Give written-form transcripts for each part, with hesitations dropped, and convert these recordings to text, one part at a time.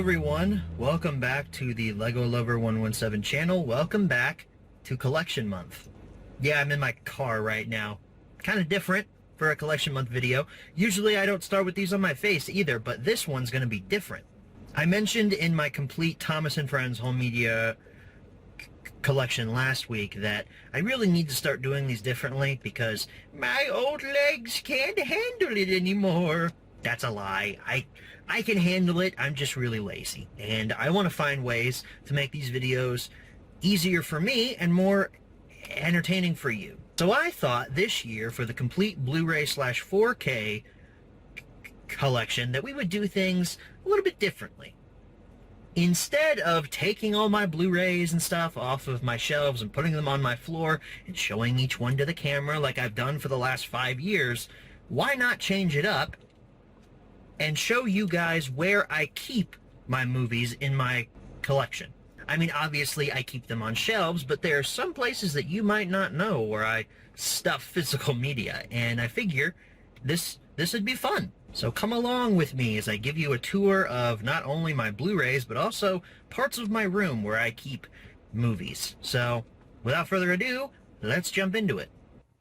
everyone, welcome back to the Lego Lover 117 channel. Welcome back to Collection Month. Yeah, I'm in my car right now. Kind of different for a Collection Month video. Usually I don't start with these on my face either, but this one's going to be different. I mentioned in my complete Thomas & Friends home media collection last week that I really need to start doing these differently because my old legs can't handle it anymore. That's a lie. I can handle it. I'm just really lazy. And I want to find ways to make these videos easier for me and more entertaining for you. So I thought this year for the complete Blu-ray / 4K collection that we would do things a little bit differently. Instead of taking all my Blu-rays and stuff off of my shelves and putting them on my floor and showing each one to the camera like I've done for the last 5 years, why not change it up and show you guys where I keep my movies in my collection? I mean, obviously I keep them on shelves, but there are some places that you might not know where I stuff physical media, and I figure this would be fun. So come along with me as I give you a tour of not only my Blu-rays, but also parts of my room where I keep movies. So without further ado, let's jump into it.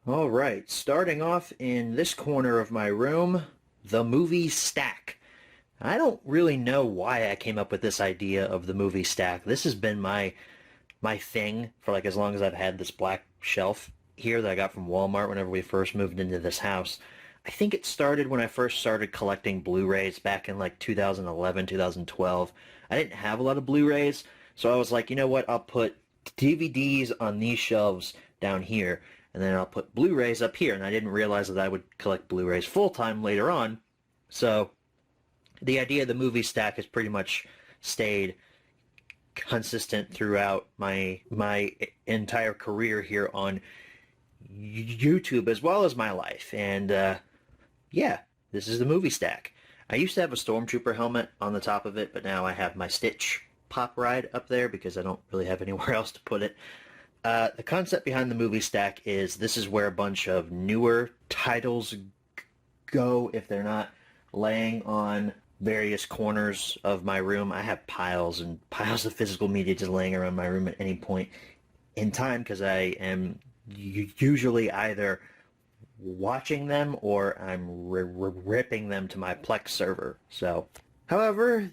All right, starting off in this corner of my room, the movie stack. I don't really know why I came up with this idea of the movie stack. This has been my thing for like as long as I've had this black shelf here that I got from Walmart whenever we first moved into this house. I think it started when I first started collecting Blu-rays back in like 2011, 2012. I didn't have a lot of Blu-rays, so I was like, you know what, I'll put DVDs on these shelves down here, and then I'll put Blu-rays up here, and I didn't realize that I would collect Blu-rays full-time later on. So the idea of the movie stack has pretty much stayed consistent throughout my entire career here on YouTube as well as my life. And yeah, this is the movie stack. I used to have a Stormtrooper helmet on the top of it, but now I have my Stitch pop ride up there because I don't really have anywhere else to put it. The concept behind the movie stack is this is where a bunch of newer titles go if they're not laying on various corners of my room. I have piles and piles of physical media just laying around my room at any point in time because I am usually either watching them or I'm ripping them to my Plex server. So, however,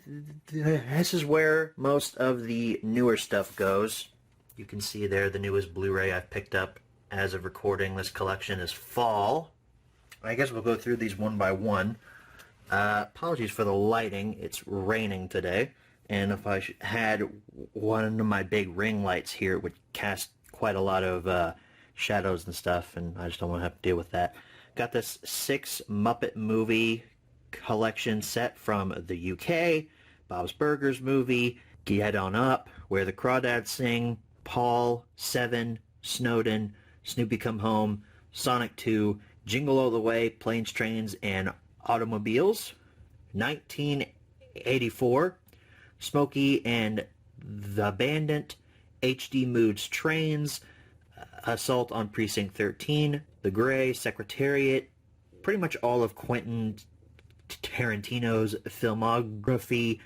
this is where most of the newer stuff goes. You can see there the newest Blu-ray I've picked up as of recording this collection is Fall. I guess we'll go through these one by one. Apologies for the lighting. It's raining today, and if I had one of my big ring lights here, it would cast quite a lot of shadows and stuff, and I just don't want to have to deal with that. Got this 6 Muppet movie collection set from the UK, Bob's Burgers movie, Get On Up, Where the Crawdads Sing, Paul, Seven, Snowden, Snoopy Come Home, Sonic 2, Jingle All the Way, Planes, Trains, and Automobiles, 1984, Smokey and the Bandit, HD Moods Trains, Assault on Precinct 13, The Gray, Secretariat, pretty much all of Quentin Tarantino's filmography,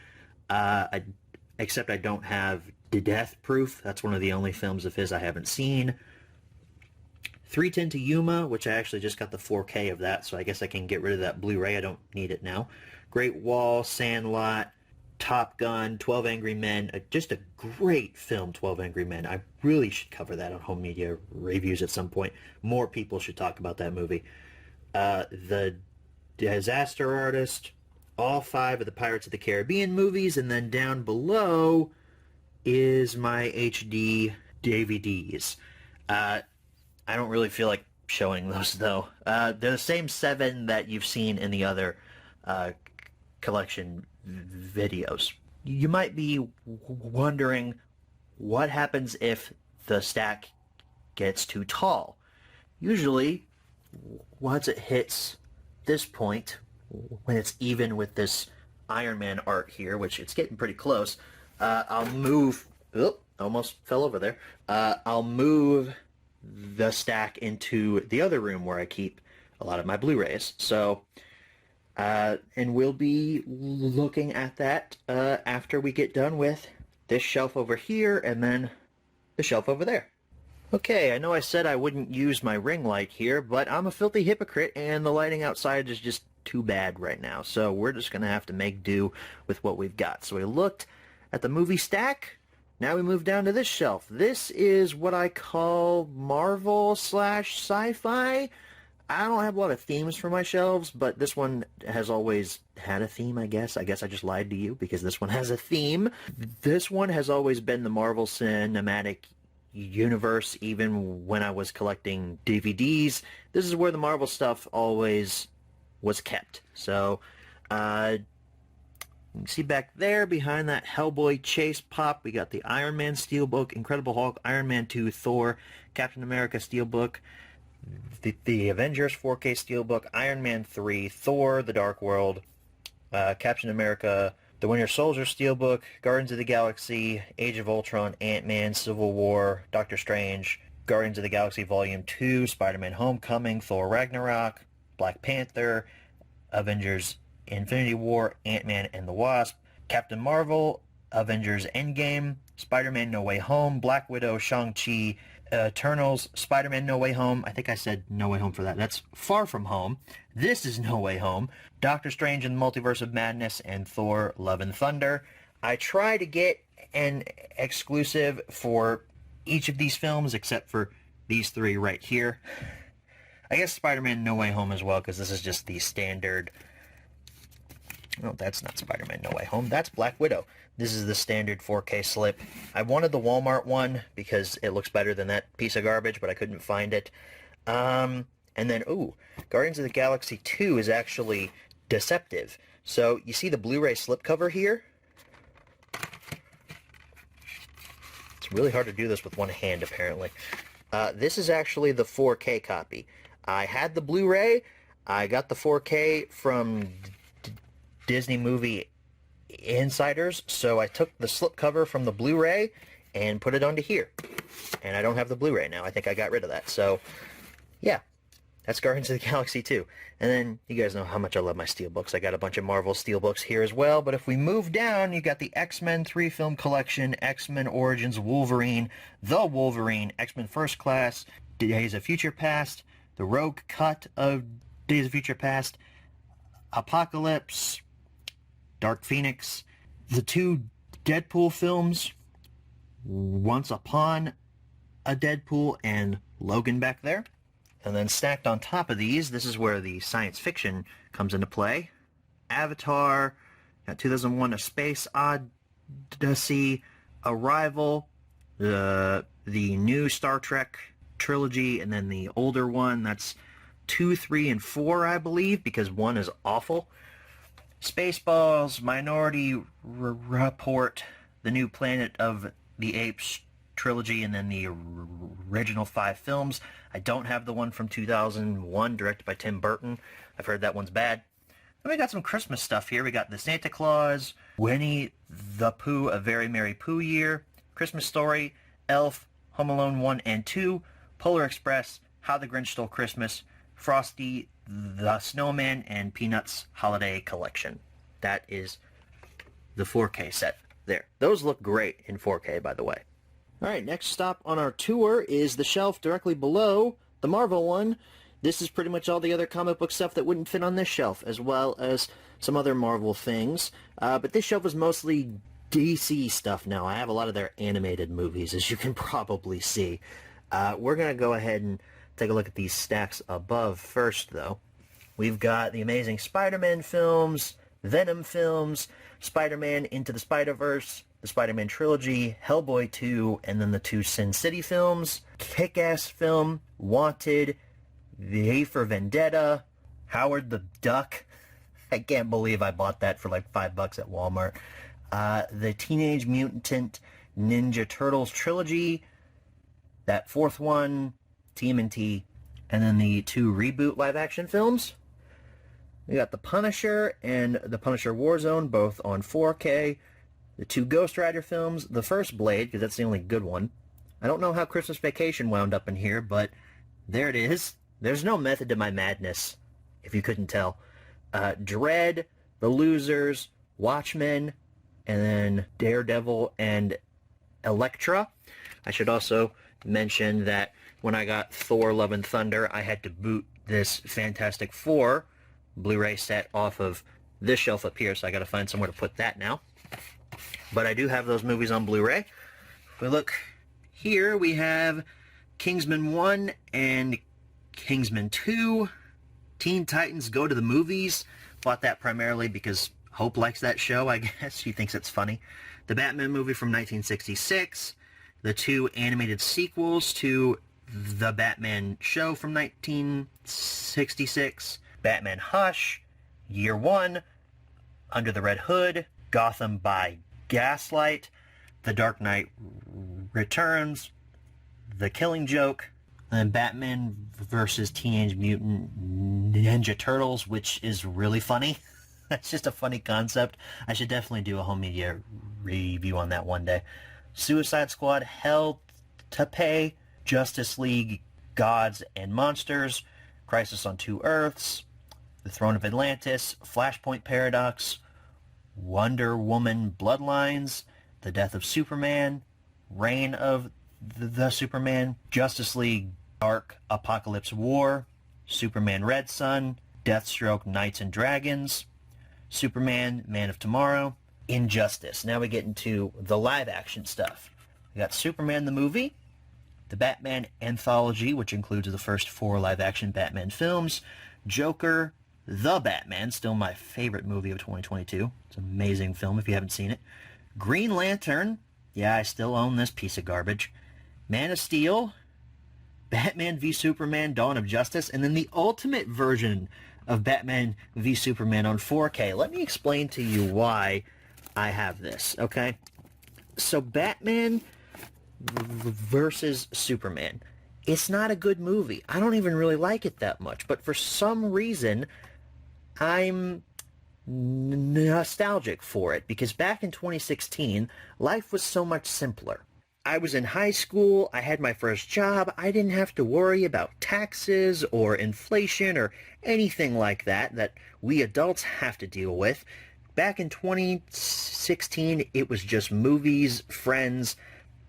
except I don't have Death Proof. That's one of the only films of his I haven't seen. 310 to Yuma, which I actually just got the 4K of that, so I guess I can get rid of that Blu-ray. I don't need it now. Great Wall, Sandlot, Top Gun, 12 Angry Men. Just a great film, 12 Angry Men. I really should cover that on home media reviews at some point. More people should talk about that movie. The Disaster Artist, all 5 of the Pirates of the Caribbean movies, and then down below is my HD DVDs. I don't really feel like showing those, though. They're the same 7 that you've seen in the other collection videos. You might be wondering what happens if the stack gets too tall. Usually, once it hits this point, when it's even with this Iron Man art here, which it's getting pretty close, I'll move... Oh, almost fell over there. I'll move the stack into the other room where I keep a lot of my Blu-rays. So And we'll be looking at that after we get done with this shelf over here and then the shelf over there. Okay, I know I said I wouldn't use my ring light here, but I'm a filthy hypocrite and the lighting outside is just too bad right now. So we're just going to have to make do with what we've got. So we looked at the movie stack. Now we move down to this shelf. This is what I call Marvel / sci-fi. I don't have a lot of themes for my shelves, but this one has always had a theme, I guess. I guess I just lied to you because this one has a theme. This one has always been the Marvel Cinematic Universe, even when I was collecting DVDs. This is where the Marvel stuff always was kept. So, you can see back there behind that Hellboy chase pop, we got the Iron Man Steelbook, Incredible Hulk, Iron Man 2, Thor, Captain America Steelbook, the Avengers 4K Steelbook, Iron Man 3, Thor, The Dark World, Captain America, The Winter Soldier Steelbook, Guardians of the Galaxy, Age of Ultron, Ant-Man, Civil War, Doctor Strange, Guardians of the Galaxy Volume 2, Spider-Man Homecoming, Thor Ragnarok, Black Panther, Avengers Infinity War, Ant-Man and the Wasp, Captain Marvel, Avengers Endgame, Spider-Man No Way Home, Black Widow, Shang-Chi, Eternals, Spider-Man No Way Home. I think I said No Way Home for that. That's Far From Home. This is No Way Home. Doctor Strange and the Multiverse of Madness, and Thor Love and Thunder. I try to get an exclusive for each of these films except for these three right here. I guess Spider-Man No Way Home as well, because this is just the standard... No, that's not Spider-Man No Way Home. That's Black Widow. This is the standard 4K slip. I wanted the Walmart one because it looks better than that piece of garbage, but I couldn't find it. And then, ooh, Guardians of the Galaxy 2 is actually deceptive. So, you see the Blu-ray slipcover here? It's really hard to do this with one hand, apparently. This is actually the 4K copy. I had the Blu-ray. I got the 4K from Disney Movie Insiders, so I took the slipcover from the Blu-ray and put it onto here. And I don't have the Blu-ray now. I think I got rid of that. So, yeah. That's Guardians of the Galaxy 2. And then, you guys know how much I love my Steelbooks. I got a bunch of Marvel Steelbooks here as well. But if we move down, you got the X-Men 3-film collection, X-Men Origins Wolverine, The Wolverine, X-Men First Class, Days of Future Past, the Rogue Cut of Days of Future Past, Apocalypse, Dark Phoenix, the two Deadpool films, Once Upon a Deadpool, and Logan back there. And then stacked on top of these, this is where the science fiction comes into play. Avatar, 2001 A Space Odyssey, Arrival, the new Star Trek trilogy, and then the older one, that's 2, 3, and 4, I believe, because 1 is awful. Spaceballs, Minority Report, the new Planet of the Apes trilogy, and then the original 5 films. I don't have the one from 2001, directed by Tim Burton. I've heard that one's bad. Then we got some Christmas stuff here. We got the Santa Claus, Winnie the Pooh, A Very Merry Pooh Year, Christmas Story, Elf, Home Alone 1 and 2, Polar Express, How the Grinch Stole Christmas, Frosty the Snowman, and Peanuts Holiday Collection. That is the 4K set there. Those look great in 4K, by the way. Alright, next stop on our tour is the shelf directly below the Marvel one. This is pretty much all the other comic book stuff that wouldn't fit on this shelf, as well as some other Marvel things. But this shelf is mostly DC stuff now. I have a lot of their animated movies, as you can probably see. We're going to go ahead and take a look at these stacks above first, though. We've got the Amazing Spider-Man films, Venom films, Spider-Man Into the Spider-Verse, the Spider-Man trilogy, Hellboy 2, and then the 2 Sin City films, Kick-Ass film, Wanted, V for Vendetta, Howard the Duck. I can't believe I bought that for like $5 at Walmart. The Teenage Mutant Ninja Turtles trilogy, that 4th one, TMNT, and then the 2 reboot live-action films. We got The Punisher and The Punisher Warzone, both on 4K. The 2 Ghost Rider films, the first Blade, because that's the only good one. I don't know how Christmas Vacation wound up in here, but there it is. There's no method to my madness, if you couldn't tell. Dread, The Losers, Watchmen, and then Daredevil and Elektra. I should also mention that when I got Thor Love and Thunder, I had to boot this Fantastic Four Blu-ray set off of this shelf up here, so I got to find somewhere to put that now. But I do have those movies on Blu-ray. If we look here, we have Kingsman 1 and Kingsman 2. Teen Titans Go to the Movies. Bought that primarily because Hope likes that show, I guess. She thinks it's funny. The Batman movie from 1966. The two animated sequels to the Batman show from 1966. Batman Hush, Year One, Under the Red Hood, Gotham by Gaslight, The Dark Knight Returns, The Killing Joke, and Batman versus Teenage Mutant Ninja Turtles, which is really funny. That's just a funny concept. I should definitely do a home media review on that one day. Suicide Squad, Hell to Pay, Justice League, Gods and Monsters, Crisis on Two Earths, The Throne of Atlantis, Flashpoint Paradox, Wonder Woman Bloodlines, The Death of Superman, Reign of the Superman, Justice League Dark Apocalypse War, Superman Red Sun, Deathstroke Knights and Dragons, Superman Man of Tomorrow, Injustice. Now we get into the live action stuff. We got Superman the movie, the Batman anthology, which includes the first 4 live action Batman films, Joker, The Batman, still my favorite movie of 2022. It's an amazing film if you haven't seen it. Green Lantern, yeah, I still own this piece of garbage. Man of Steel, Batman v Superman Dawn of Justice, and then the ultimate version of Batman v Superman on 4K. Let me explain to you why I have this, okay? So Batman versus Superman. It's not a good movie. I don't even really like it that much, but for some reason, I'm nostalgic for it, because back in 2016, life was so much simpler. I was in high school, I had my first job, I didn't have to worry about taxes or inflation or anything like that that we adults have to deal with. Back in 2016, it was just movies, friends,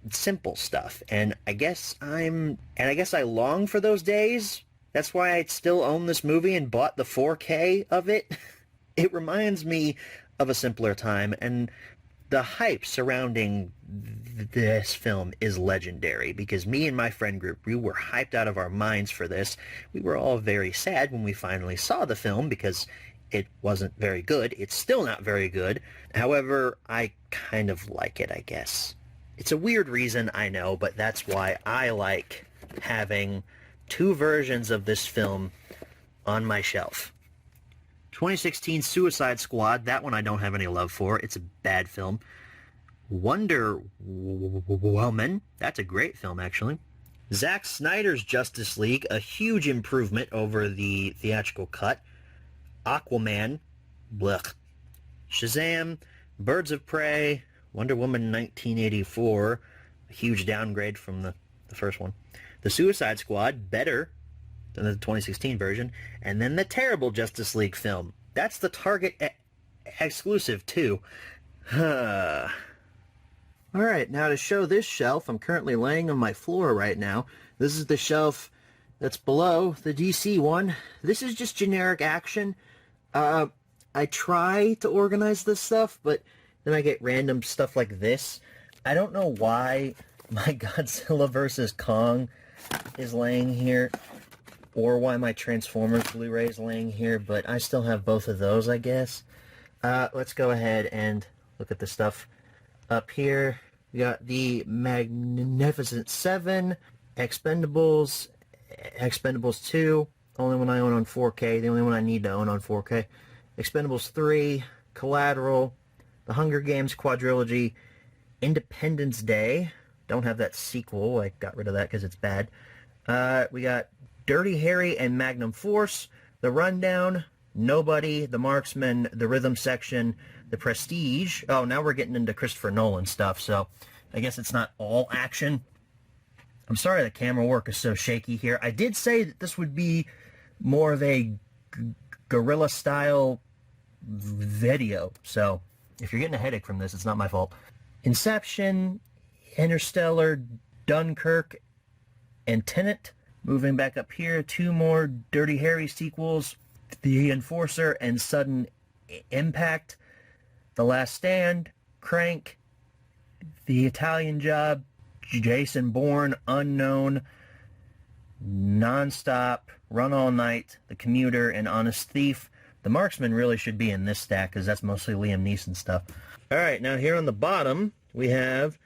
simple stuff. And I guess I long for those days. That's why I still own this movie and bought the 4K of it. It reminds me of a simpler time, and the hype surrounding this film is legendary, because me and my friend group, we were hyped out of our minds for this. We were all very sad when we finally saw the film because it wasn't very good. It's still not very good. However, I kind of like it, I guess. It's a weird reason, I know, but that's why I like having 2 versions of this film on my shelf. 2016 Suicide Squad, that one I don't have any love for. It's a bad film. Wonder Woman, that's a great film, actually. Zack Snyder's Justice League, a huge improvement over the theatrical cut. Aquaman, blech. Shazam, Birds of Prey, Wonder Woman 1984, a huge downgrade from the first one. The Suicide Squad, better than the 2016 version, and then the terrible Justice League film. That's the Target exclusive, too. Alright, now to show this shelf, I'm currently laying on my floor right now. This is the shelf that's below the DC one. This is just generic action. I try to organize this stuff, but then I get random stuff like this. I don't know why my Godzilla vs. Kong is laying here, or why my Transformers Blu-ray is laying here, but I still have both of those, I guess. Let's go ahead and look at the stuff up here. We got the Magnificent 7, Expendables, Expendables 2, only one I own on 4K, the only one I need to own on 4K. Expendables 3, Collateral, The Hunger Games Quadrilogy, Independence Day. Don't have that sequel. I got rid of that because it's bad. We got Dirty Harry and Magnum Force, The Rundown, Nobody, The Marksman, The Rhythm Section, The Prestige. Oh, now we're getting into Christopher Nolan stuff, so I guess it's not all action. I'm sorry the camera work is so shaky here. I did say that this would be more of a guerrilla style video. So if you're getting a headache from this, it's not my fault. Inception, Interstellar, Dunkirk, and Tenet. Moving back up here, 2 more Dirty Harry sequels, The Enforcer and Sudden Impact, The Last Stand, Crank, The Italian Job, Jason Bourne, Unknown, Nonstop, Run All Night, The Commuter, and Honest Thief. The Marksman really should be in this stack because that's mostly Liam Neeson stuff. Alright, now here on the bottom, we have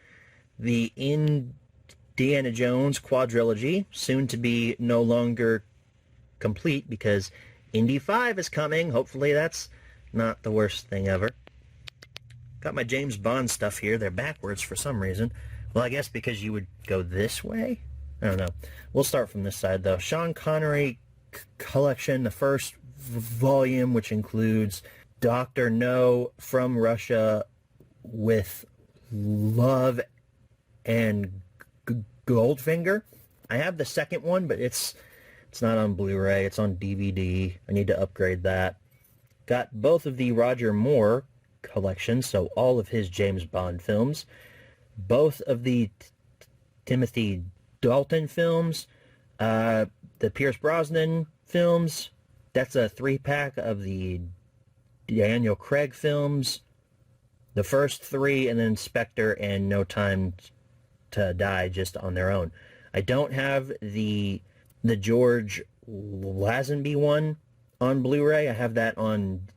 the Indiana Jones quadrilogy, soon to be no longer complete because Indy 5 is coming. Hopefully that's not the worst thing ever. Got my James Bond stuff here. They're backwards for some reason. Well, I guess because you would go this way? I don't know. We'll start from this side, though. Sean Connery collection, the first volume, which includes Dr. No, From Russia, With Love, and Goldfinger. I have the second one, but it's not on Blu-ray. It's on DVD. I need to upgrade that. Got both of the Roger Moore collections, so all of his James Bond films. Both of the Timothy Dalton films. The Pierce Brosnan films. That's a 3-pack of the Daniel Craig films. The first 3, and then Spectre and No Time to Die just on their own. I don't have the George Lazenby one on Blu-ray. I have that on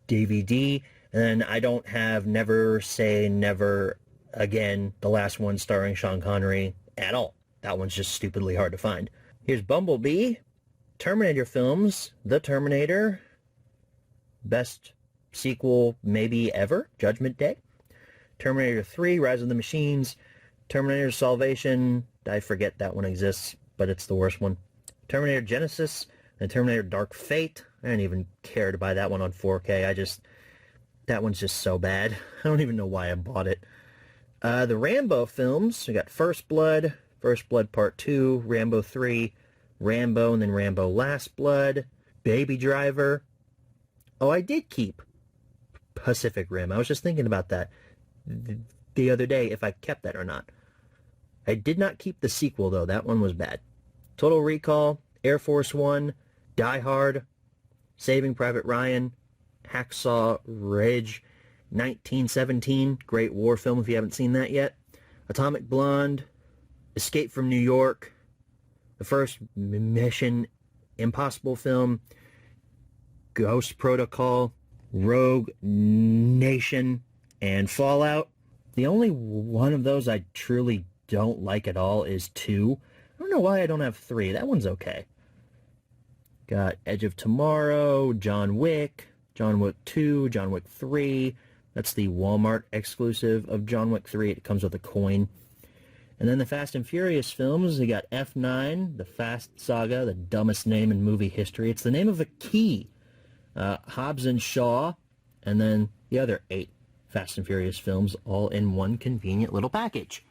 DVD. And then I don't have Never Say Never Again, the last one starring Sean Connery, at all. That one's just stupidly hard to find. Here's Bumblebee, Terminator films, The Terminator, best sequel maybe ever, Judgment Day, Terminator 3, Rise of the Machines, Terminator Salvation, I forget that one exists, but it's the worst one, Terminator Genesis, and Terminator Dark Fate. I didn't even care to buy that one on 4K. That one's just so bad. I don't even know why I bought it. The Rambo films, we got First Blood Part 2, Rambo 3, Rambo, and then Rambo Last Blood, Baby Driver. Oh, I did keep Pacific Rim. I was just thinking about that the other day, if I kept that or not. I did not keep the sequel, though. That one was bad. Total Recall, Air Force One, Die Hard, Saving Private Ryan, Hacksaw Ridge, 1917, great war film if you haven't seen that yet. Atomic Blonde, Escape from New York, the first Mission Impossible film, Ghost Protocol, Rogue Nation, and Fallout. The only one of those I truly don't like at all is 2. I don't know why I don't have 3. That one's okay. Got Edge of Tomorrow, John Wick 2, John Wick 3. That's the Walmart exclusive of John Wick 3. It comes with a coin. And then the Fast and Furious films, we got F9, the Fast Saga, the dumbest name in movie history. It's the name of a key. Hobbs and Shaw, and then the other 8 Fast and Furious films, all in one convenient little package.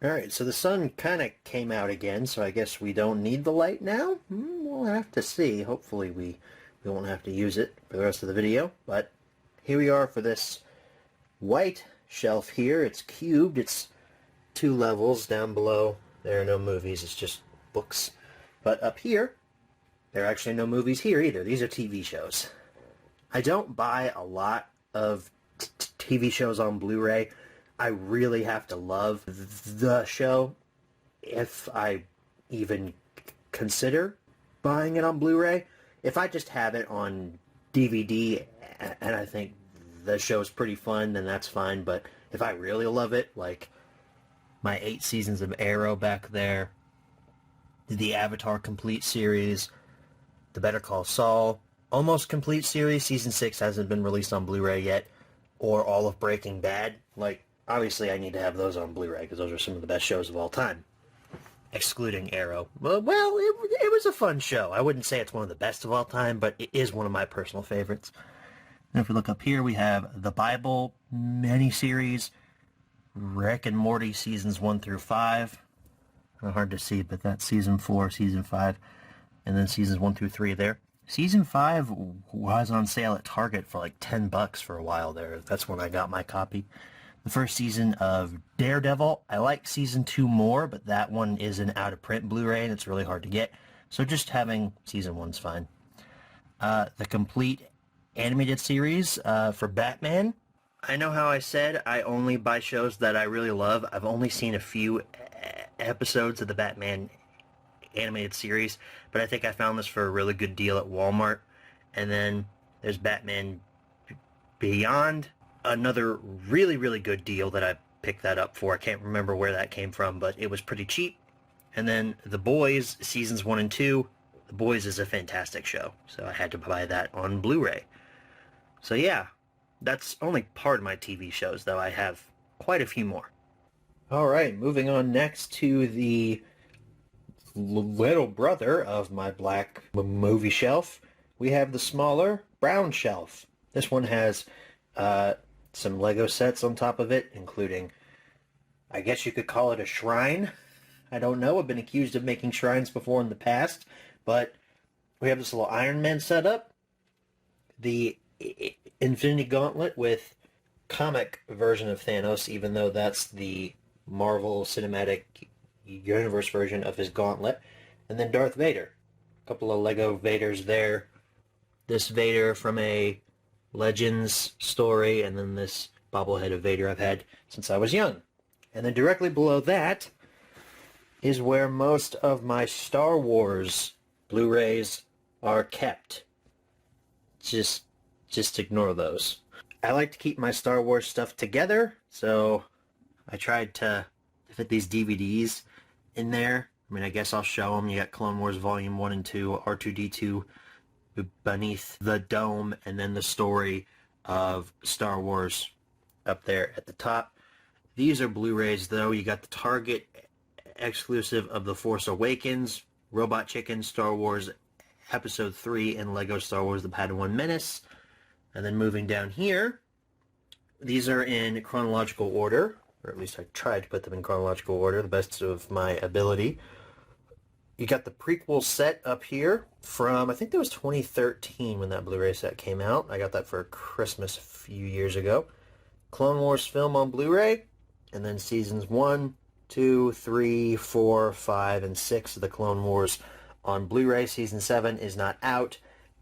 Alright, so the sun kind of came out again, so I guess we don't need the light now? We'll have to see. Hopefully we won't have to use it for the rest of the video, but here we are for this white shelf here. It's cubed. It's 2 levels. Down below, there are no movies. It's just books. But up here, there are actually no movies here either. These are TV shows. I don't buy a lot of TV shows on Blu-ray. I really have to love the show if I even consider buying it on Blu-ray. If I just have it on DVD and I think the show's pretty fun, then that's fine. But if I really love it, like my 8 seasons of Arrow back there, the Avatar complete series, the Better Call Saul almost complete series, season 6 hasn't been released on Blu-ray yet, or all of Breaking Bad, like, obviously I need to have those on Blu-ray because those are some of the best shows of all time. Excluding Arrow. Well, it was a fun show. I wouldn't say it's one of the best of all time, but it is one of my personal favorites. And if we look up here, we have the Bible miniseries, Rick and Morty seasons 1 through 5. Hard to see, but that's season 4, season 5, and then seasons 1 through 3 there. Season 5 was on sale at Target for like $10 for a while there. That's when I got my copy. The first season of Daredevil. I like season 2 more, but that one is an out-of-print Blu-ray and it's really hard to get. So just having season 1's fine. The complete animated series for Batman. I know how I said I only buy shows that I really love. I've only seen a few episodes of the Batman animated series, but I think I found this for a really good deal at Walmart. And then there's Batman Beyond, another really, really good deal that I picked that up for. I can't remember where that came from, but it was pretty cheap. And then The Boys, seasons 1 and 2. The Boys is a fantastic show, so I had to buy that on Blu-ray. So yeah, that's only part of my TV shows, though I have quite a few more. Alright, moving on next to the little brother of my black movie shelf, we have the smaller brown shelf. This one has some Lego sets on top of it, including, I guess you could call it a shrine. I don't know. I've been accused of making shrines before in the past, but we have this little Iron Man setup, the Infinity Gauntlet with comic version of Thanos, even though that's the Marvel Cinematic Universe version of his gauntlet, and then Darth Vader. A couple of Lego Vaders there. This Vader from a Legends story, and then this bobblehead of Vader I've had since I was young. And then directly below that is where most of my Star Wars Blu-rays are kept. Just ignore those. I like to keep my Star Wars stuff together, so I tried to fit these DVDs in there. I mean, I guess I'll show them. You got Clone Wars Volume 1 and 2, R2-D2 Beneath the Dome, and then the story of Star Wars up there at the top. These are Blu-rays, though. You got the Target exclusive of The Force Awakens, Robot Chicken, Star Wars Episode 3, and Lego Star Wars The Padawan Menace. And then moving down here, these are in chronological order, or at least I tried to put them in chronological order, the best of my ability. You got the prequel set up here from, I think that was 2013 when that Blu-ray set came out. I got that for Christmas a few years ago. Clone Wars film on Blu-ray, and then seasons 1, 2, 3, 4, 5, and 6 of the Clone Wars on Blu-ray. Season 7 is not out,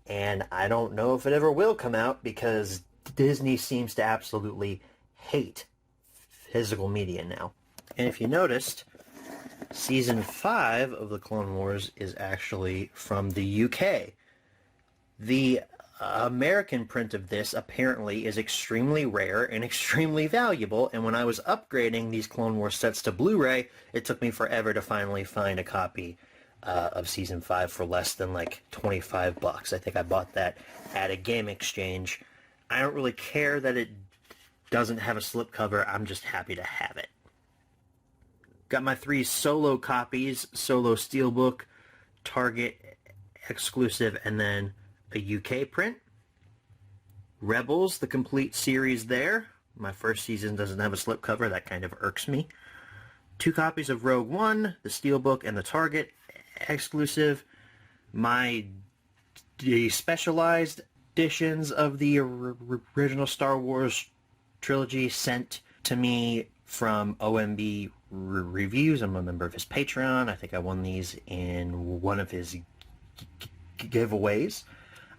and I don't know if it ever will come out because Disney seems to absolutely hate physical media now. And if you noticed, Season 5 of the Clone Wars is actually from the UK. The American print of this apparently is extremely rare and extremely valuable, and when I was upgrading these Clone Wars sets to Blu-ray, it took me forever to finally find a copy of Season 5 for less than like $25. I think I bought that at a game exchange. I don't really care that it doesn't have a slipcover. I'm just happy to have it. Got my 3 solo copies, solo steelbook, Target exclusive, and then a UK print. Rebels, the complete series there. My first season doesn't have a slipcover. That kind of irks me. 2 copies of Rogue One, the steelbook, and the Target exclusive. My specialized editions of the original Star Wars trilogy sent to me from OMB Reviews. I'm a member of his Patreon. I think I won these in one of his giveaways.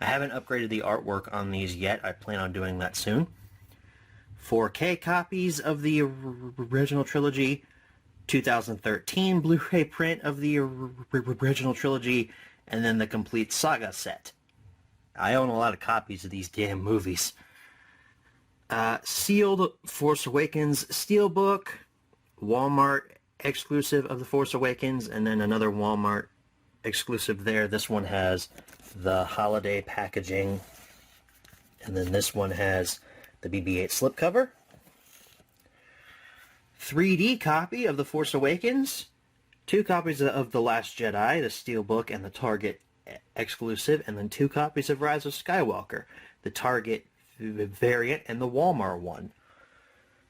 I haven't upgraded the artwork on these yet. I plan on doing that soon. 4K copies of the original trilogy, 2013 Blu-ray print of the original trilogy, and then the complete saga set. I own a lot of copies of these damn movies. Sealed Force Awakens steelbook, Walmart exclusive of The Force Awakens, and then another Walmart exclusive there. This one has the holiday packaging, and then this one has the BB-8 slipcover. 3D copy of The Force Awakens, 2 copies of The Last Jedi, the steelbook and the Target exclusive, and then 2 copies of Rise of Skywalker, the Target variant and the Walmart one.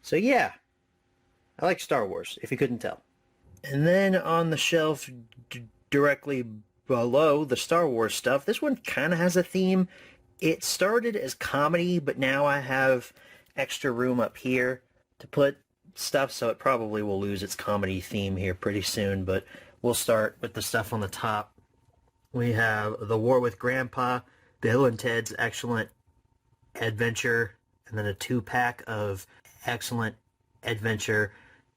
So yeah, I like Star Wars, if you couldn't tell. And then on the shelf directly below the Star Wars stuff. This one kind of has a theme. It started as comedy, but now I have extra room up here to put stuff, so it probably will lose its comedy theme here pretty soon, but we'll start with the stuff on the top. We have The War with Grandpa, Bill and Ted's Excellent Adventure, and then a 2-pack of Excellent Adventure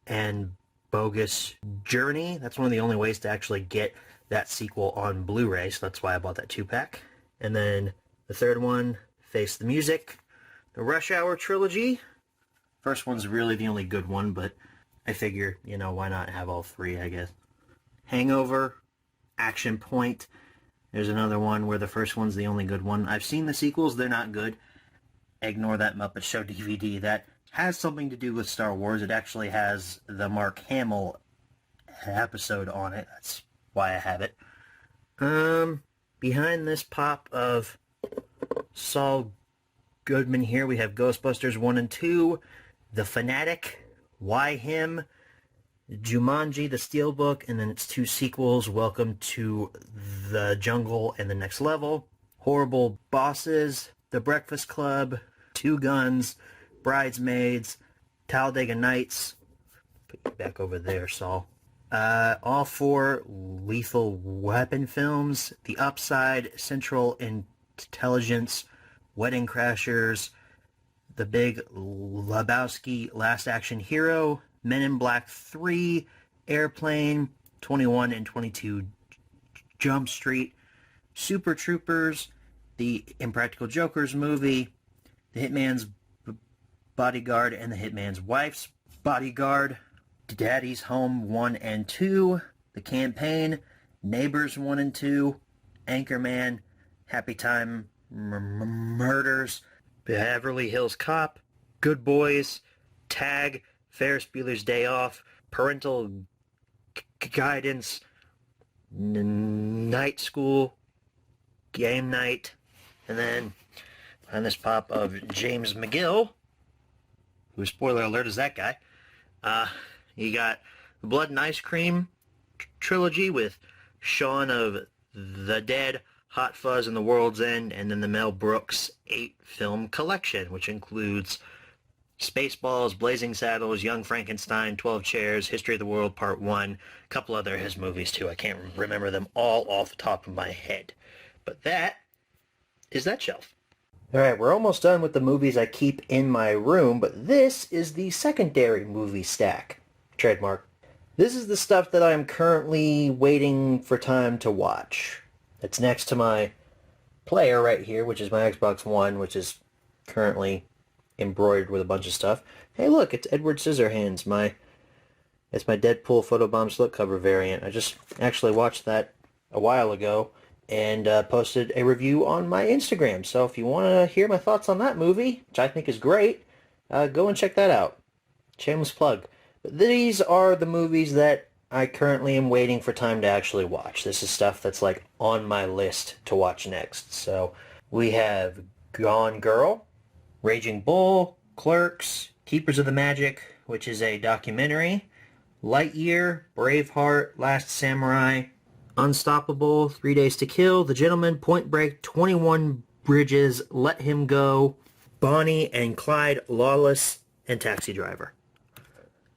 and Bogus Journey. That's one of the only ways to actually get that sequel on Blu-ray, so that's why I bought that 2-pack. And then the third one, Face the Music, the Rush Hour trilogy. First one's really the only good one, but I figure, you know, why not have all three, I guess. Hangover, Action Point. There's another one where the first one's the only good one. I've seen the sequels, they're not good. Ignore that Muppet Show DVD. That has something to do with Star Wars. It actually has the Mark Hamill episode on it. That's why I have it. Behind this pop of Saul Goodman here, we have Ghostbusters 1 and 2, The Fanatic, Why Him, Jumanji, The Steelbook, and then its 2 sequels, Welcome to the Jungle and the Next Level, Horrible Bosses, The Breakfast Club, Two Guns, Bridesmaids, Talladega Nights. Put you back over there, Saul. All 4 Lethal Weapon films, The Upside, Central Intelligence, Wedding Crashers, The Big Lebowski, Last Action Hero, Men in Black 3, Airplane, 21 and 22 Jump Street, Super Troopers, The Impractical Jokers movie, The Hitman's Bodyguard and The Hitman's Wife's Bodyguard, Daddy's Home 1 and 2, The Campaign, Neighbors 1 and 2, Anchorman, Happy Time Murders, Beverly Hills Cop, Good Boys, Tag, Ferris Bueller's Day Off, Parental Guidance, Night School, Game Night, and then on this pop of James McGill, who, spoiler alert, is that guy. You got the Blood and Ice Cream trilogy with Shaun of the Dead, Hot Fuzz and the World's End, and then the Mel Brooks 8-film collection, which includes Spaceballs, Blazing Saddles, Young Frankenstein, 12 Chairs, History of the World Part 1, a couple other his movies too. I can't remember them all off the top of my head. But that is that shelf. Alright, we're almost done with the movies I keep in my room, but this is the secondary movie stack. Trademark. This is the stuff that I am currently waiting for time to watch. It's next to my player right here, which is my Xbox One, which is currently embroidered with a bunch of stuff. Hey look, it's Edward Scissorhands, it's my Deadpool Photobomb slipcover variant. I just actually watched that a while ago and posted a review on my Instagram. So if you want to hear my thoughts on that movie, which I think is great, go and check that out. Shameless plug. But these are the movies that I currently am waiting for time to actually watch. This is stuff that's like on my list to watch next. So we have Gone Girl, Raging Bull, Clerks, Keepers of the Magic, which is a documentary, Lightyear, Braveheart, Last Samurai, Unstoppable, 3 Days to Kill, The Gentleman, Point Break, 21 Bridges, Let Him Go, Bonnie and Clyde, Lawless, and Taxi Driver.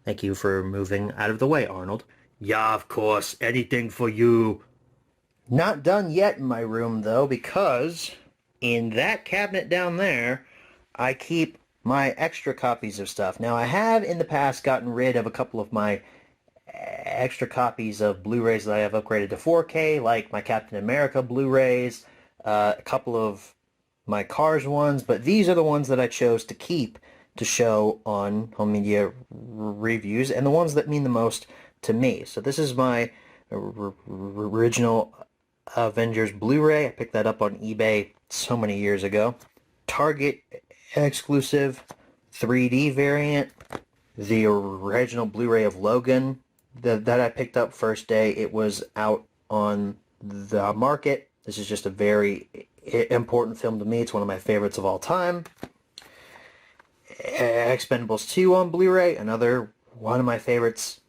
Thank you for moving out of the way, Arnold. Yeah, of course, anything for you. Not done yet in my room, though, because in that cabinet down there, I keep my extra copies of stuff. Now, I have in the past gotten rid of a couple of my extra copies of Blu-rays that I have upgraded to 4K, like my Captain America Blu-rays, a couple of my Cars ones, but these are the ones that I chose to keep to show on Home Media Reviews, and the ones that mean the most to me. So this is my original Avengers Blu-ray. I picked that up on eBay so many years ago. Target exclusive 3D variant. The original Blu-ray of Logan that I picked up first day it was out on the market. This is just a very important film to me. It's one of my favorites of all time. Expendables 2 on Blu-ray, another one of my favorites.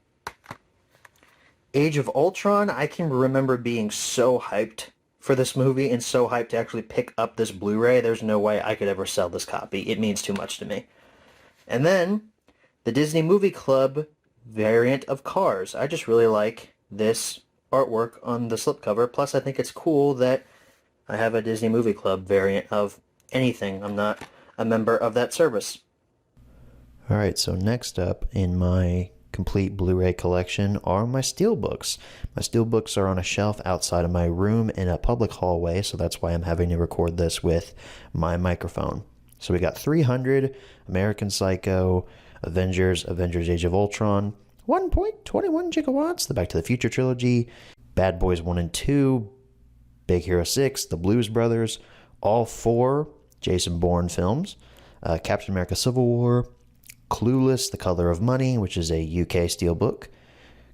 Age of Ultron, I can remember being so hyped for this movie and so hyped to actually pick up this Blu-ray. There's no way I could ever sell this copy. It means too much to me. And then the Disney Movie Club variant of Cars. I just really like this artwork on the slipcover. Plus, I think it's cool that I have a Disney Movie Club variant of anything. I'm not a member of that service. Alright, so next up in my complete Blu-ray collection are my steelbooks. My steelbooks are on a shelf outside of my room in a public hallway, so that's why I'm having to record this with my microphone. So we got 300, American Psycho, Avengers, Avengers Age of Ultron, 1.21 gigawatts, the Back to the Future trilogy, Bad Boys 1 and 2, Big Hero 6, The Blues Brothers, all 4 Jason Bourne films, Captain America Civil War, Clueless, The Color of Money, which is a UK steelbook,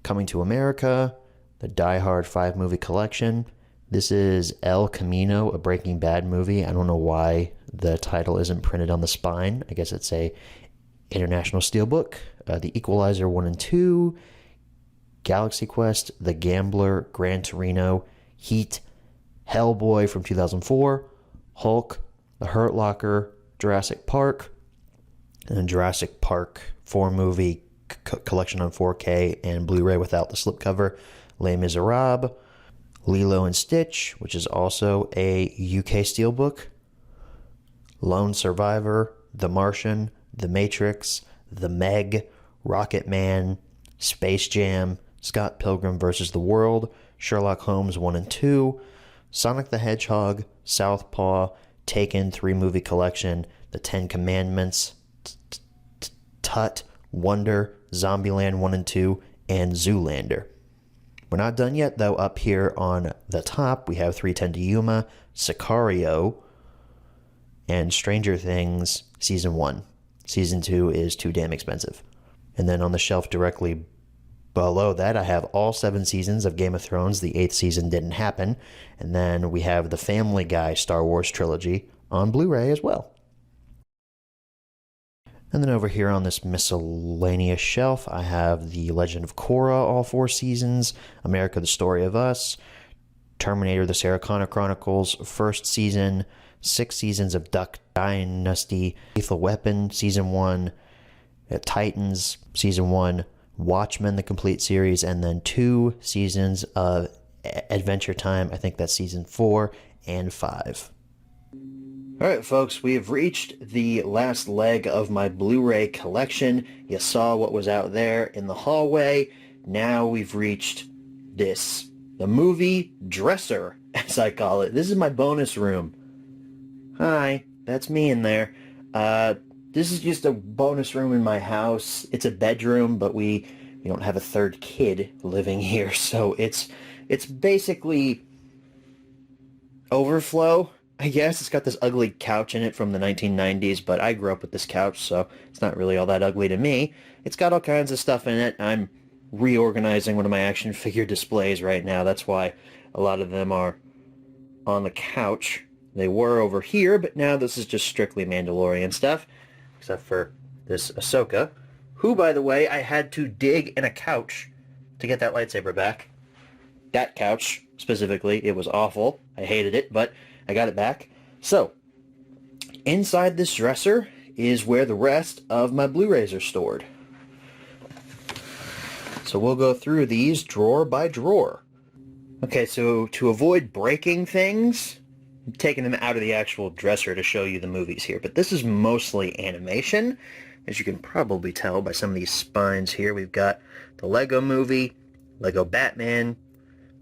Coming to America, the Die Hard 5 movie collection. This is El Camino, a Breaking Bad movie. I don't know why the title isn't printed on the spine. I guess it's a international steelbook. The Equalizer 1 and 2, Galaxy Quest, The Gambler, Gran Torino, Heat, Hellboy from 2004, Hulk, The Hurt Locker, Jurassic Park, and Jurassic Park 4 movie collection on 4K and Blu-ray without the slipcover, Les Miserables, Lilo and Stitch, which is also a UK steelbook, Lone Survivor, The Martian, The Matrix, The Meg, Rocket Man, Space Jam, Scott Pilgrim vs. the World, Sherlock Holmes 1 and 2, Sonic the Hedgehog, Southpaw, Taken 3 movie collection, The Ten Commandments, Tut, Wonder, Zombieland 1 and 2, and Zoolander. We're not done yet, though. Up here on the top, we have 310 to Yuma, Sicario, and Stranger Things Season 1. Season 2 is too damn expensive. And then on the shelf directly below that, I have all 7 seasons of Game of Thrones. The 8th season didn't happen. And then we have the Family Guy Star Wars trilogy on Blu-ray as well. And then over here on this miscellaneous shelf, I have The Legend of Korra, all 4 seasons, America, The Story of Us, Terminator, The Sarah Connor Chronicles, 1st season, 6 seasons of Duck Dynasty, Lethal Weapon, Season 1, Titans, Season 1, Watchmen, the complete series, and then 2 seasons of Adventure Time. I think that's Season 4 and 5. Alright folks, we have reached the last leg of my Blu-ray collection. You saw what was out there in the hallway. Now we've reached this. The movie dresser, as I call it. This is my bonus room. Hi, that's me in there. This is just a bonus room in my house. It's a bedroom, but we don't have a third kid living here, so it's basically overflow, I guess. It's got this ugly couch in it from the 1990s, but I grew up with this couch, so it's not really all that ugly to me. It's got all kinds of stuff in it. I'm reorganizing one of my action figure displays right now. That's why a lot of them are on the couch. They were over here, but now this is just strictly Mandalorian stuff, except for this Ahsoka, who, by the way, I had to dig in a couch to get that lightsaber back. That couch, specifically, it was awful. I hated it, but I got it back. So, inside this dresser is where the rest of my Blu-rays are stored. So we'll go through these drawer by drawer. Okay, so to avoid breaking things, I'm taking them out of the actual dresser to show you the movies here. But this is mostly animation, as you can probably tell by some of these spines here. We've got the Lego Movie, Lego Batman,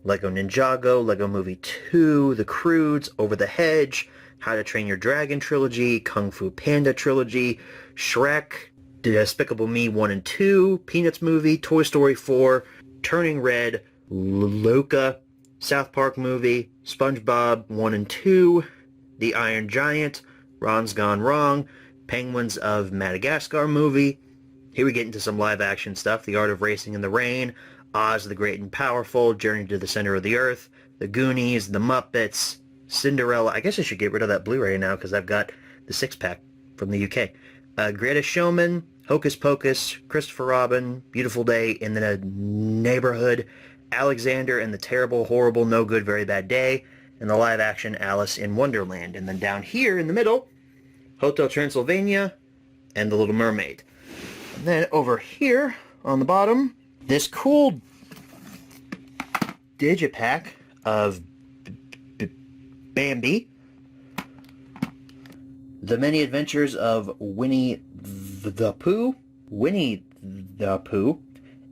Lego Ninjago, Lego Movie 2, The Croods, Over the Hedge, How to Train Your Dragon trilogy, Kung Fu Panda trilogy, Shrek, Despicable Me 1 and 2, Peanuts movie, Toy Story 4, Turning Red, Luca, South Park movie, SpongeBob 1 and 2, The Iron Giant, Ron's Gone Wrong, Penguins of Madagascar movie. Here we get into some live action stuff, The Art of Racing in the Rain, Oz the Great and Powerful, Journey to the Center of the Earth, The Goonies, The Muppets, Cinderella. I guess I should get rid of that Blu-ray now because I've got the 6-pack from the UK. Greatest Showman, Hocus Pocus, Christopher Robin, Beautiful Day in the Neighborhood, Alexander and the Terrible, Horrible, No Good, Very Bad Day, and the live-action Alice in Wonderland. And then down here in the middle, Hotel Transylvania and The Little Mermaid. And then over here on the bottom, this cool digipack of Bambi, The Many Adventures of Winnie the Pooh,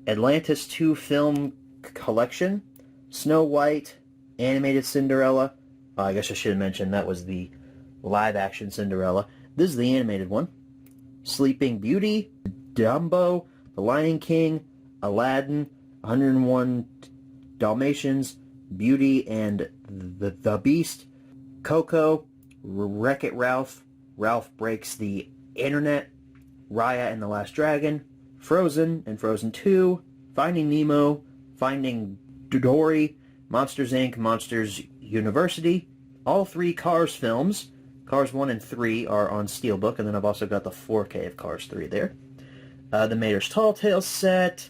Atlantis 2 film collection, Snow White, animated Cinderella. Oh, I guess I should have mentioned that was the live-action Cinderella. This is the animated one. Sleeping Beauty, Dumbo, The Lion King, Aladdin, 101 Dalmatians, Beauty and the Beast, Coco, Wreck-It Ralph, Ralph Breaks the Internet, Raya and the Last Dragon, Frozen and Frozen 2, Finding Nemo, Finding Dory, Monsters Inc., Monsters University, all 3 Cars films. Cars 1 and 3 are on Steelbook, and then I've also got the 4K of Cars 3 there. The Mater's Tall Tales set,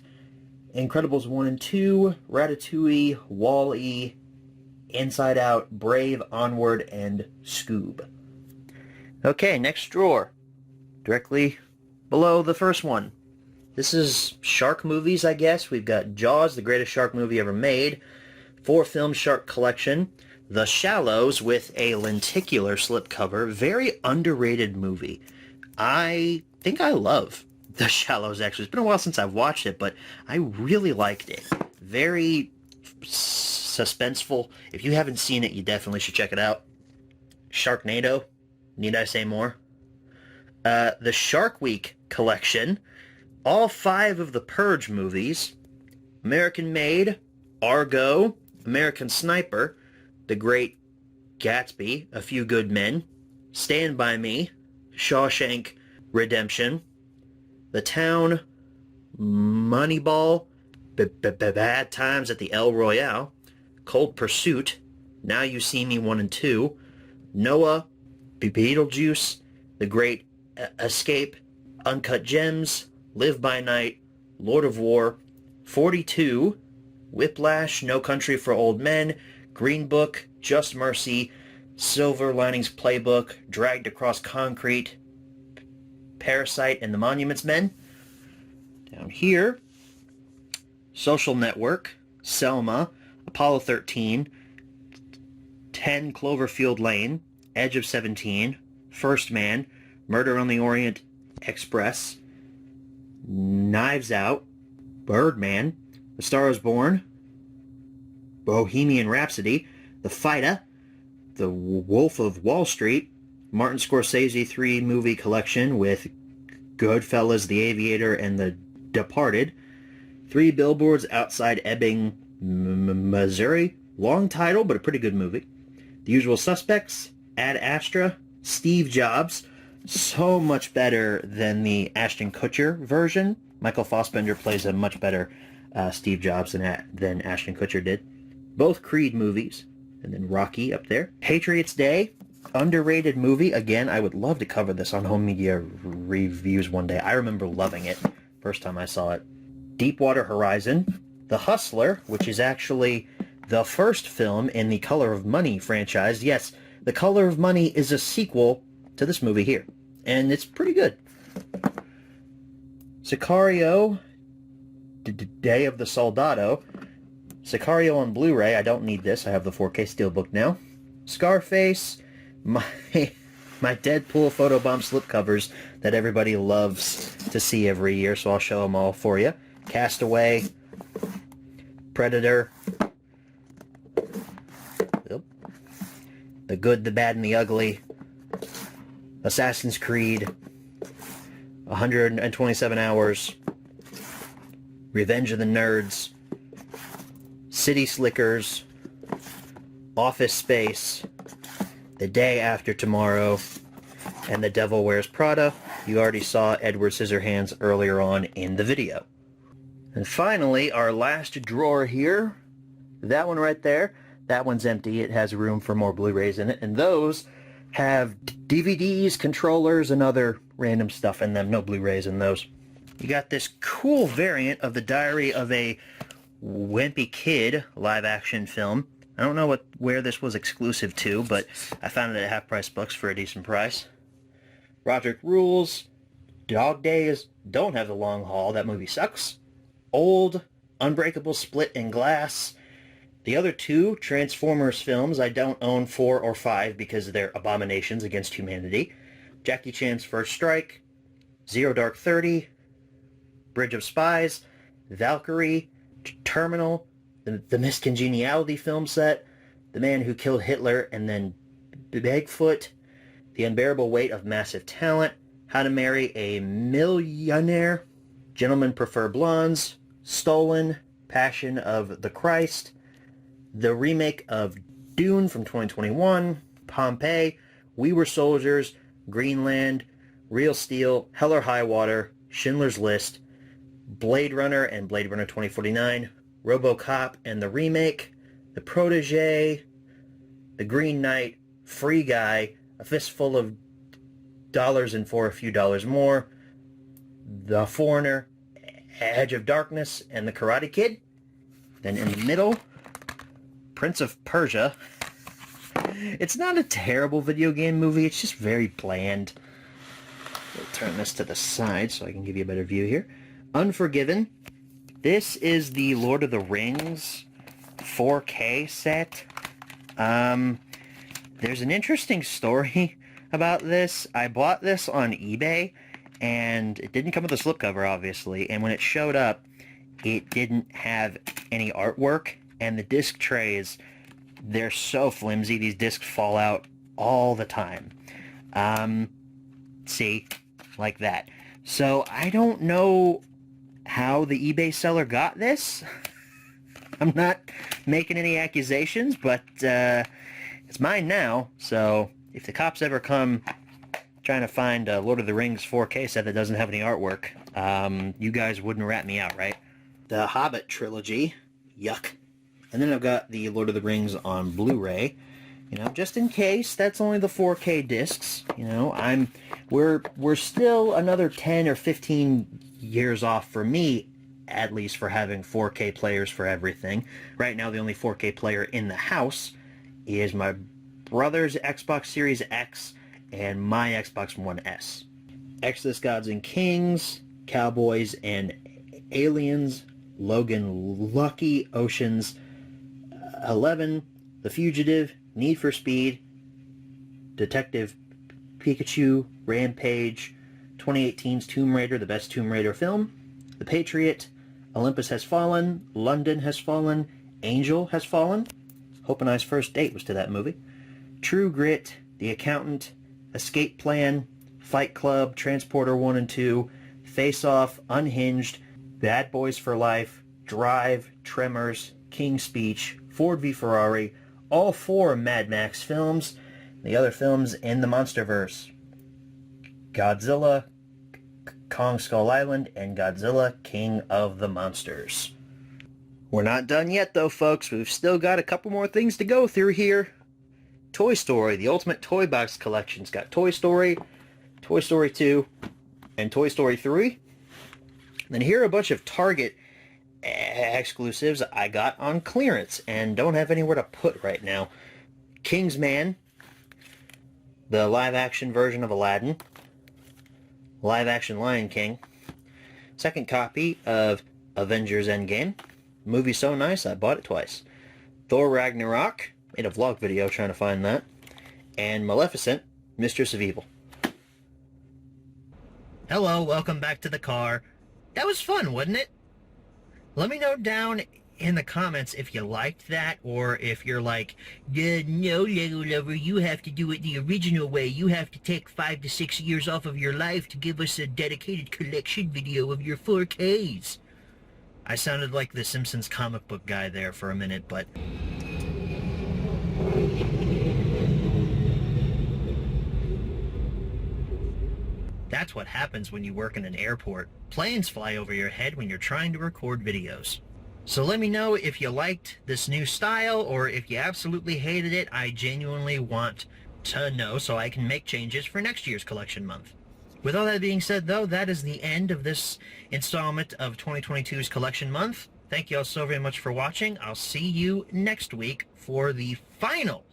Incredibles 1 and 2, Ratatouille, Wall-E, Inside Out, Brave, Onward, and Scoob. Okay, next drawer. Directly below the first one. This is shark movies, I guess. We've got Jaws, the greatest shark movie ever made, 4-film shark collection, The Shallows with a lenticular slipcover, very underrated movie. I think I love The Shallows, actually. It's been a while since I've watched it, but I really liked it. Very suspenseful. If you haven't seen it, you definitely should check it out. Sharknado. Need I say more? The Shark Week collection. All 5 of the Purge movies. American Made, Argo, American Sniper, The Great Gatsby, A Few Good Men, Stand By Me, Shawshank Redemption, The Town, Moneyball, Bad Times at the El Royale, Cold Pursuit, Now You See Me 1 and 2, Noah, Beetlejuice, The Great Escape, Uncut Gems, Live by Night, Lord of War, 42, Whiplash, No Country for Old Men, Green Book, Just Mercy, Silver Linings Playbook, Dragged Across Concrete, Parasite, and The Monuments Men. Down here, Social Network, Selma, Apollo 13, 10 Cloverfield Lane, Edge of 17, First Man, Murder on the Orient Express, Knives Out, Birdman, The Star is Born, Bohemian Rhapsody, The Fighter, The Wolf of Wall Street, Martin Scorsese 3 movie collection with Goodfellas, The Aviator, and The Departed, 3 Billboards Outside Ebbing, Missouri, long title but a pretty good movie, The Usual Suspects, Ad Astra, Steve Jobs, so much better than the Ashton Kutcher version. Michael Fassbender plays a much better Steve Jobs than Ashton Kutcher did. Both Creed movies, and then Rocky up there. Patriots Day, underrated movie. Again, I would love to cover this on Home Media Reviews one day. I remember loving it first time I saw it. Deepwater Horizon, The Hustler, which is actually the first film in the Color of Money franchise. Yes, The Color of Money is a sequel to this movie here, and it's pretty good. Sicario, Day of the Soldado, Sicario on Blu-ray. I don't need this. I have the 4K Steelbook now. Scarface, my Deadpool photobomb slipcovers that everybody loves to see every year, so I'll show them all for you. Castaway, Predator, The Good, the Bad, and the Ugly, Assassin's Creed, 127 Hours, Revenge of the Nerds, City Slickers, Office Space, The Day After Tomorrow, and The Devil Wears Prada. You already saw Edward Scissorhands earlier on in the video. And finally, our last drawer here, that one right there, that one's empty. It has room for more Blu-rays in it, and those have DVDs, controllers, and other random stuff in them. No Blu-rays in those. You got this cool variant of the Diary of a Wimpy Kid live-action film. I don't know where this was exclusive to, but I found it at Half Price Books for a decent price. Roderick Rules. Dog Days. Don't Have the Long Haul. That movie sucks. Old. Unbreakable, Split, and Glass. The other two Transformers films I don't own 4 or 5 because they're abominations against humanity. Jackie Chan's First Strike. Zero Dark 30. Bridge of Spies. Valkyrie. Terminal. The Miss Congeniality film set. The Man Who Killed Hitler, and then Bigfoot. The Unbearable Weight of Massive Talent. How to Marry a Millionaire. Gentlemen Prefer Blondes. Stolen. Passion of the Christ. The remake of Dune from 2021. Pompeii. We Were Soldiers. Greenland. Real Steel. Hell or High Water. Schindler's List. Blade Runner and Blade Runner 2049. RoboCop and the remake. The Protege. The Green Knight. Free Guy. A Fistful of Dollars and For a Few Dollars More. The Foreigner. Edge of Darkness and The Karate Kid. Then in the middle, Prince of Persia. It's not a terrible video game movie, it's just very bland. We'll turn this to the side so I can give you a better view here. Unforgiven. This is the Lord of the Rings 4K set. There's an interesting story about this. I bought this on eBay, and it didn't come with a slipcover, obviously, and when it showed up, it didn't have any artwork, and the disc trays, they're so flimsy, these discs fall out all the time. See? Like that. So, I don't know how the eBay seller got this. I'm not making any accusations, but it's mine now, so if the cops ever come trying to find a Lord of the Rings 4K set that doesn't have any artwork, you guys wouldn't rat me out, right? The Hobbit trilogy, yuck. And then I've got the Lord of the Rings on Blu-ray, you know, just in case. That's only the 4K discs, you know. We're still another 10 or 15 years off for me, at least, for having 4K players for everything. Right now, the only 4K player in the house is my brother's Xbox Series X and my Xbox One S. Exodus Gods and Kings, Cowboys and Aliens, Logan Lucky, Oceans 11, The Fugitive, Need for Speed, Detective Pikachu, Rampage, 2018's Tomb Raider, the best Tomb Raider film, The Patriot, Olympus Has Fallen, London Has Fallen, Angel Has Fallen. Hope and I's first date was to that movie. True Grit, The Accountant, Escape Plan, Fight Club, Transporter 1 and 2, Face Off, Unhinged, Bad Boys for Life, Drive, Tremors, King's Speech, Ford v Ferrari, all 4 Mad Max films, the other films in the Monsterverse. Godzilla, Kong Skull Island, and Godzilla, King of the Monsters. We're not done yet though, folks. We've still got a couple more things to go through here. Toy Story, the Ultimate Toy Box Collection's got Toy Story, Toy Story 2, and Toy Story 3. And then here are a bunch of Target exclusives I got on clearance and don't have anywhere to put right now. Kingsman, the live-action version of Aladdin, live-action Lion King, second copy of Avengers Endgame, movie so nice I bought it twice, Thor Ragnarok, made a vlog video trying to find that, and Maleficent, Mistress of Evil. Hello, welcome back to the car. That was fun, wasn't it? Let me know down in the comments if you liked that, or if you're like, no, Lego Lover, you have to do it the original way. You have to take 5 to 6 years off of your life to give us a dedicated collection video of your 4Ks. I sounded like the Simpsons comic book guy there for a minute, but... That's what happens when you work in an airport. Planes fly over your head when you're trying to record videos. So let me know if you liked this new style, or if you absolutely hated it. I genuinely want to know so I can make changes for next year's collection month. With all that being said, though, that is the end of this installment of 2022's collection month. Thank you all so very much for watching. I'll see you next week for the final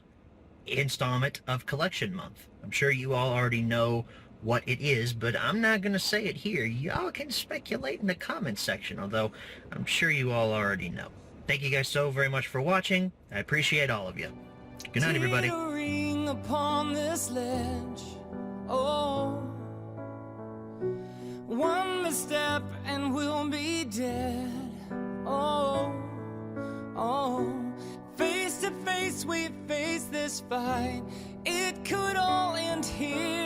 installment of Collection Month. I'm sure you all already know what it is, but I'm not going to say it here. Y'all can speculate in the comments section, although I'm sure you all already know. Thank you guys so very much for watching. I appreciate all of you. Good night, everybody. Teetering upon this ledge, oh, one misstep and we'll be dead. Oh, oh, face to face we face this fight. It could all end here.